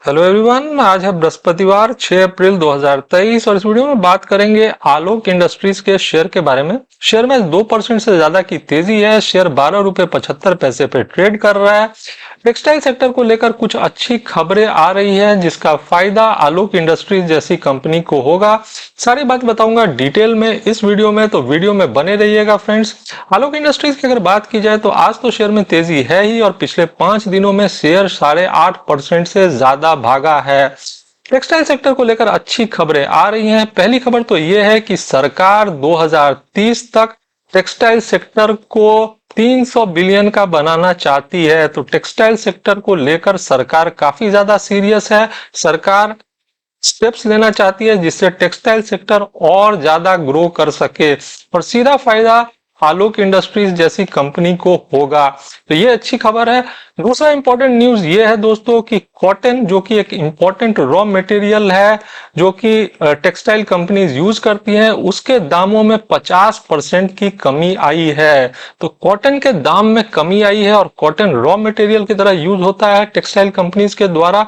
Hello everyone, आज है बृहस्पतिवार 6 अप्रैल 2023 और इस वीडियो में बात करेंगे आलोक इंडस्ट्रीज के शेयर के बारे में। शेयर में 2% से ज्यादा की तेजी है। शेयर 12 रुपए 75 पैसे पे ट्रेड कर रहा है। टेक्सटाइल सेक्टर को लेकर कुछ अच्छी खबरें आ रही हैं जिसका फायदा आलोक इंडस्ट्रीज जैसी कंपनी को होगा। सारी बात बताऊंगा डिटेल में इस वीडियो में, तो वीडियो में बने रहिएगा फ्रेंड्स। आलोक इंडस्ट्रीज की अगर बात की जाए तो आज तो शेयर में तेजी है ही और पिछले 5 दिनों में शेयर 8.5% से ज्यादा भागा है। टेक्सटाइल सेक्टर को लेकर अच्छी खबरें आ रही हैं। पहली खबर तो यह है कि सरकार 2030 तक टेक्सटाइल सेक्टर को 300 बिलियन का बनाना चाहती है। तो टेक्सटाइल सेक्टर को लेकर सरकार काफी ज्यादा सीरियस है। सरकार स्टेप्स लेना चाहती है जिससे टेक्सटाइल सेक्टर और ज्यादा ग्रो कर सके और सीधा फायदा आलोक इंडस्ट्रीज जैसी कंपनी को होगा। तो ये अच्छी खबर है। दूसरा इंपॉर्टेंट न्यूज ये है दोस्तों कि कॉटन, जो कि एक इंपॉर्टेंट रॉ मटेरियल है जो कि टेक्सटाइल कंपनीज यूज करती हैं, उसके दामों में 50% की कमी आई है। तो कॉटन के दाम में कमी आई है और कॉटन रॉ मटेरियल की तरह यूज होता है टेक्सटाइल कंपनीज के द्वारा।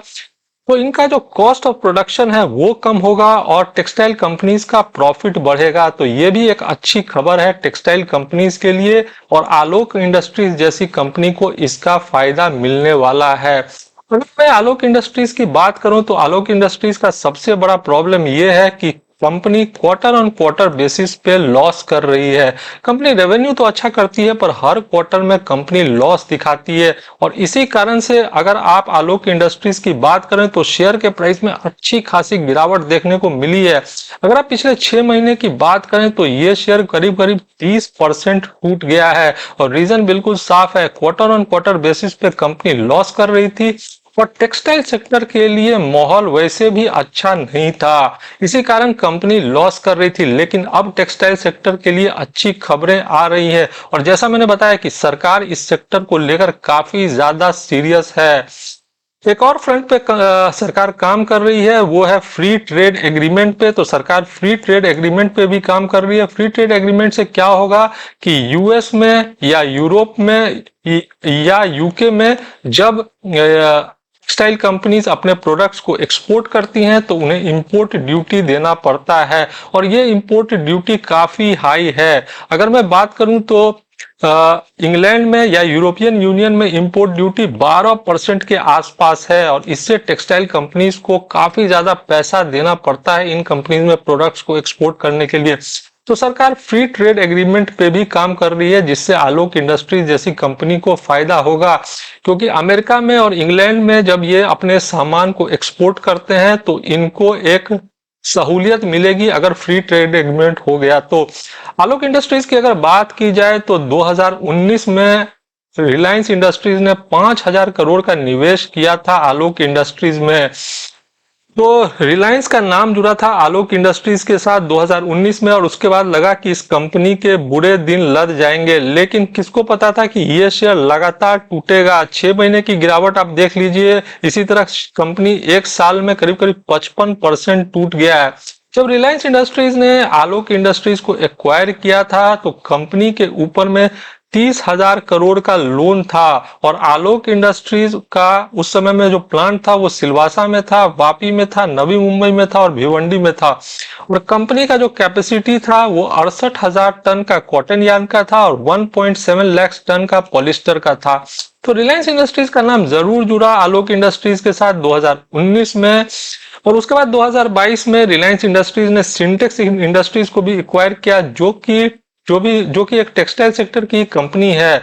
तो इनका जो कॉस्ट ऑफ प्रोडक्शन है वो कम होगा और टेक्सटाइल कंपनीज का प्रॉफिट बढ़ेगा। तो ये भी एक अच्छी खबर है टेक्सटाइल कंपनीज के लिए और आलोक इंडस्ट्रीज जैसी कंपनी को इसका फायदा मिलने वाला है। अगर मैं आलोक इंडस्ट्रीज की बात करूं तो आलोक इंडस्ट्रीज का सबसे बड़ा प्रॉब्लम यह है कि company quarter on quarter basis पे लॉस कर रही है। कंपनी रेवेन्यू तो अच्छा करती है पर हर क्वार्टर में कंपनी लॉस दिखाती है और इसी कारण से अगर आप आलोक इंडस्ट्रीज की बात करें तो शेयर के प्राइस में अच्छी खासी गिरावट देखने को मिली है। अगर आप पिछले 6 महीने की बात करें तो ये शेयर करीब करीब 30% टूट गया है और रीजन बिल्कुल साफ है। क्वार्टर ऑन क्वार्टर बेसिस पे कंपनी लॉस कर रही थी और टेक्सटाइल सेक्टर के लिए माहौल वैसे भी अच्छा नहीं था। इसी कारण कंपनी लॉस कर रही थी, लेकिन अब टेक्सटाइल सेक्टर के लिए अच्छी खबरें आ रही है और जैसा मैंने बताया कि सरकार इस सेक्टर को लेकर काफी ज्यादा सीरियस है। एक और फ्रंट पे सरकार काम कर रही है, वो है फ्री ट्रेड एग्रीमेंट पे। तो सरकार फ्री ट्रेड एग्रीमेंट पे भी काम कर रही है। फ्री ट्रेड एग्रीमेंट से क्या होगा कि यूएस में या यूरोप में या यूके में जब टेक्सटाइल कंपनीज अपने प्रोडक्ट्स को एक्सपोर्ट करती हैं तो उन्हें इंपोर्ट ड्यूटी देना पड़ता है और ये इंपोर्ट ड्यूटी काफी हाई है। अगर मैं बात करूं तो इंग्लैंड में या यूरोपियन यूनियन में इंपोर्ट ड्यूटी 12% के आसपास है और इससे टेक्सटाइल कंपनीज को काफी ज्यादा पैसा देना पड़ता है इन कंपनीज में प्रोडक्ट्स को एक्सपोर्ट करने के लिए। तो सरकार फ्री ट्रेड एग्रीमेंट पे भी काम कर रही है जिससे आलोक इंडस्ट्रीज जैसी कंपनी को फायदा होगा, क्योंकि अमेरिका में और इंग्लैंड में जब ये अपने सामान को एक्सपोर्ट करते हैं तो इनको एक सहूलियत मिलेगी अगर फ्री ट्रेड एग्रीमेंट हो गया तो। आलोक इंडस्ट्रीज की अगर बात की जाए तो 2019 में रिलायंस इंडस्ट्रीज ने 5,000 करोड़ का निवेश किया था आलोक इंडस्ट्रीज में। तो रिलायंस का नाम जुड़ा था आलोक इंडस्ट्रीज के साथ 2019 में और उसके बाद लगा कि इस कंपनी के बुरे दिन लद जाएंगे, लेकिन किसको पता था कि ये शेयर लगातार टूटेगा। 6 महीने की गिरावट आप देख लीजिए। इसी तरह कंपनी एक साल में करीब करीब 55% टूट गया है। जब रिलायंस इंडस्ट्रीज ने आलोक इंडस्ट्रीज को एक्वायर किया था तो कंपनी के ऊपर में 30,000 करोड़ का लोन था और आलोक इंडस्ट्रीज का उस समय में जो प्लांट था वो सिलवासा में था, वापी में था, नवी मुंबई में था और भिवंडी में था और कंपनी का जो कैपेसिटी था वो 68,000 टन का कॉटन यार्न का था और 1.7 लाख टन का पॉलिस्टर का था। तो रिलायंस इंडस्ट्रीज का नाम जरूर जुड़ा आलोक इंडस्ट्रीज के साथ 2019 में और उसके बाद 2022 में रिलायंस इंडस्ट्रीज ने सिंटेक्स इंडस्ट्रीज को भी एक्वायर किया जो कि एक टेक्सटाइल सेक्टर की कंपनी है।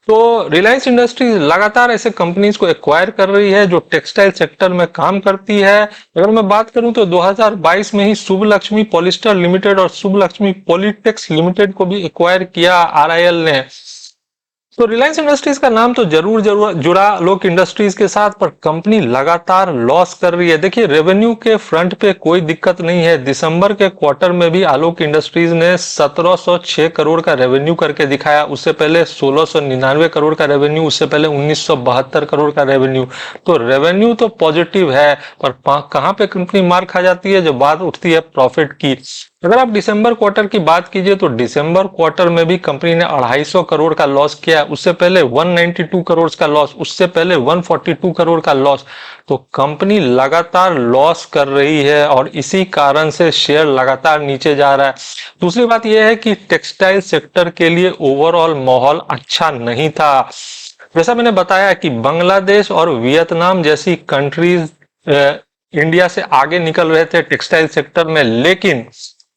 तो रिलायंस इंडस्ट्रीज लगातार ऐसे कंपनीज को एक्वायर कर रही है जो टेक्सटाइल सेक्टर में काम करती है। अगर मैं बात करूं तो 2022 में ही शुभ लक्ष्मी पॉलिस्टर लिमिटेड और शुभ लक्ष्मी पॉलिटेक्स लिमिटेड को भी एक्वायर किया आरआईएल ने। तो रिलायंस इंडस्ट्रीज का नाम तो जरूर जरूर जुड़ा आलोक इंडस्ट्रीज के साथ, पर कंपनी लगातार लॉस कर रही है। देखिए रेवेन्यू के फ्रंट पे कोई दिक्कत नहीं है। दिसंबर के क्वार्टर में भी आलोक इंडस्ट्रीज ने 1706 करोड़ का रेवेन्यू करके दिखाया। उससे पहले 1699 करोड़ का रेवेन्यू, उससे पहले 1972 करोड़ का रेवेन्यू। तो रेवेन्यू तो पॉजिटिव है, पर कहाँ पे कंपनी मार खा जाती है जब बात उठती है प्रॉफिट की। अगर आप दिसंबर क्वार्टर की बात कीजिए तो दिसंबर क्वार्टर में भी कंपनी ने 250 करोड़ का लॉस किया है, उससे पहले 192 करोड़ का लॉस, उससे पहले 142 करोड़ का लॉस। तो कंपनी लगातार लॉस कर रही है और इसी कारण से शेयर लगातार नीचे जा रहा है। दूसरी बात यह है कि टेक्सटाइल सेक्टर के लिए ओवरऑल माहौल अच्छा नहीं था। जैसा मैंने बताया कि बांग्लादेश और वियतनाम जैसी कंट्रीज इंडिया से आगे निकल रहे थे टेक्सटाइल सेक्टर में, लेकिन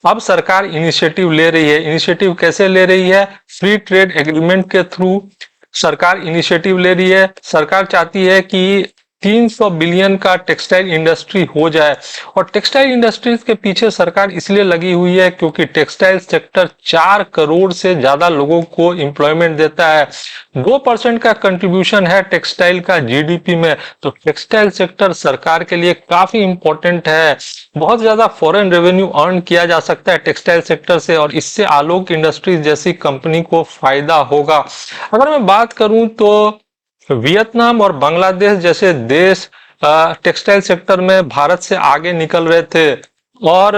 अब सरकार इनिशिएटिव ले रही है। इनिशिएटिव कैसे ले रही है? फ्री ट्रेड एग्रीमेंट के थ्रू सरकार इनिशिएटिव ले रही है। सरकार चाहती है कि 300 बिलियन का टेक्सटाइल इंडस्ट्री हो जाए, और टेक्सटाइल इंडस्ट्रीज के पीछे सरकार इसलिए लगी हुई है क्योंकि टेक्सटाइल सेक्टर 4 करोड़ से ज्यादा लोगों को एम्प्लॉयमेंट देता है। 2% का कंट्रीब्यूशन है टेक्सटाइल का जीडीपी में, तो टेक्सटाइल सेक्टर सरकार के लिए काफी इंपॉर्टेंट है। बहुत ज्यादा फॉरेन रेवेन्यू अर्न किया जा सकता है टेक्सटाइल सेक्टर से, और इससे आलोक इंडस्ट्रीज जैसी कंपनी को फायदा होगा। अगर मैं बात करूं तो वियतनाम और बांग्लादेश जैसे देश टेक्सटाइल सेक्टर में भारत से आगे निकल रहे थे, और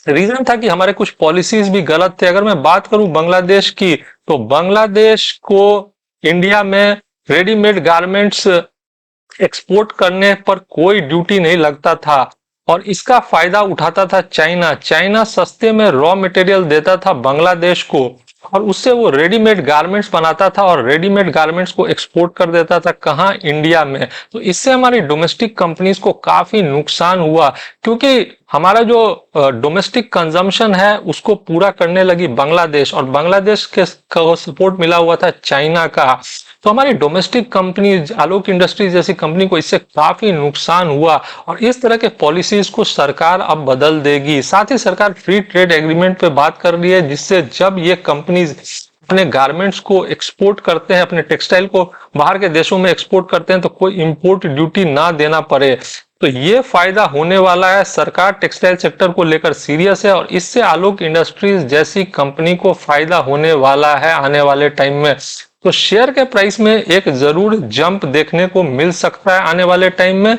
रीजन था कि हमारे कुछ पॉलिसीज भी गलत थे। अगर मैं बात करूं बांग्लादेश की, तो बांग्लादेश को इंडिया में रेडीमेड गारमेंट्स एक्सपोर्ट करने पर कोई ड्यूटी नहीं लगता था, और इसका फायदा उठाता था चाइना। चाइना सस्ते में रॉ मटेरियल देता था बांग्लादेश को, और उससे वो रेडीमेड गारमेंट्स बनाता था और रेडीमेड गारमेंट्स को एक्सपोर्ट कर देता था, कहाँ? इंडिया में। तो इससे हमारी डोमेस्टिक कंपनीज को काफी नुकसान हुआ, क्योंकि हमारा जो डोमेस्टिक कंजम्पशन है उसको पूरा करने लगी बांग्लादेश, और बांग्लादेश के सपोर्ट मिला हुआ था चाइना का। तो हमारी डोमेस्टिक कंपनी आलोक इंडस्ट्रीज जैसी कंपनी को इससे काफी नुकसान हुआ, और इस तरह के पॉलिसीज को सरकार अब बदल देगी। साथ ही सरकार फ्री ट्रेड एग्रीमेंट पे बात कर रही है, जिससे जब ये कंपनीज अपने गारमेंट्स को एक्सपोर्ट करते हैं, अपने टेक्सटाइल को बाहर के देशों में एक्सपोर्ट करते हैं, तो कोई इंपोर्ट ड्यूटी ना देना पड़े। तो ये फायदा होने वाला है। सरकार टेक्सटाइल सेक्टर को लेकर सीरियस है, और इससे आलोक इंडस्ट्रीज जैसी कंपनी को फायदा होने वाला है आने वाले टाइम में। तो शेयर के प्राइस में एक जरूर जंप देखने को मिल सकता है आने वाले टाइम में।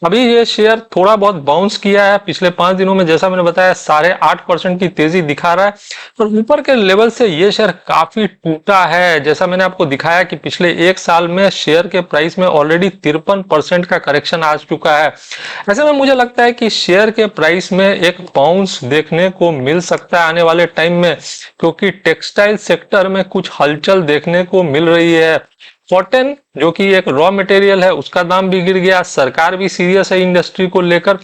अभी ये शेयर थोड़ा बहुत बाउंस किया है पिछले 5 दिनों में, जैसा मैंने बताया 8.5% की तेजी दिखा रहा है, और ऊपर के लेवल से ये शेयर काफी टूटा है। जैसा मैंने आपको दिखाया कि पिछले 1 साल में शेयर के प्राइस में ऑलरेडी 53% का करेक्शन आ चुका है। ऐसे में मुझे लगता है कि शेयर के प्राइस में एक बाउंस देखने को मिल सकता है आने वाले टाइम में, क्योंकि टेक्सटाइल सेक्टर में कुछ हलचल देखने को मिल रही है। कॉटन जो कि एक रॉ मटेरियल है, उसका दाम भी गिर गया। सरकार भी सीरियस है इंडस्ट्री को लेकर।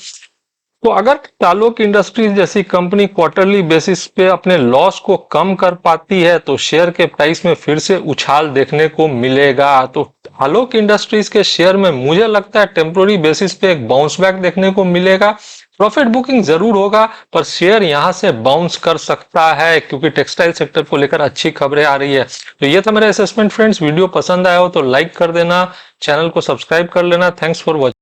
तो अगर आलोक इंडस्ट्रीज जैसी कंपनी क्वार्टरली बेसिस पे अपने लॉस को कम कर पाती है, तो शेयर के प्राइस में फिर से उछाल देखने को मिलेगा। तो आलोक इंडस्ट्रीज के शेयर में मुझे लगता है टेम्पोररी बेसिस पे एक बाउंस बैक देखने को मिलेगा। प्रॉफिट बुकिंग जरूर होगा, पर शेयर यहां से बाउंस कर सकता है, क्योंकि टेक्सटाइल सेक्टर को लेकर अच्छी खबरें आ रही है। तो ये था मेरा असेसमेंट फ्रेंड्स। वीडियो पसंद आया हो तो लाइक कर देना, चैनल को सब्सक्राइब कर लेना। Thanks for watching.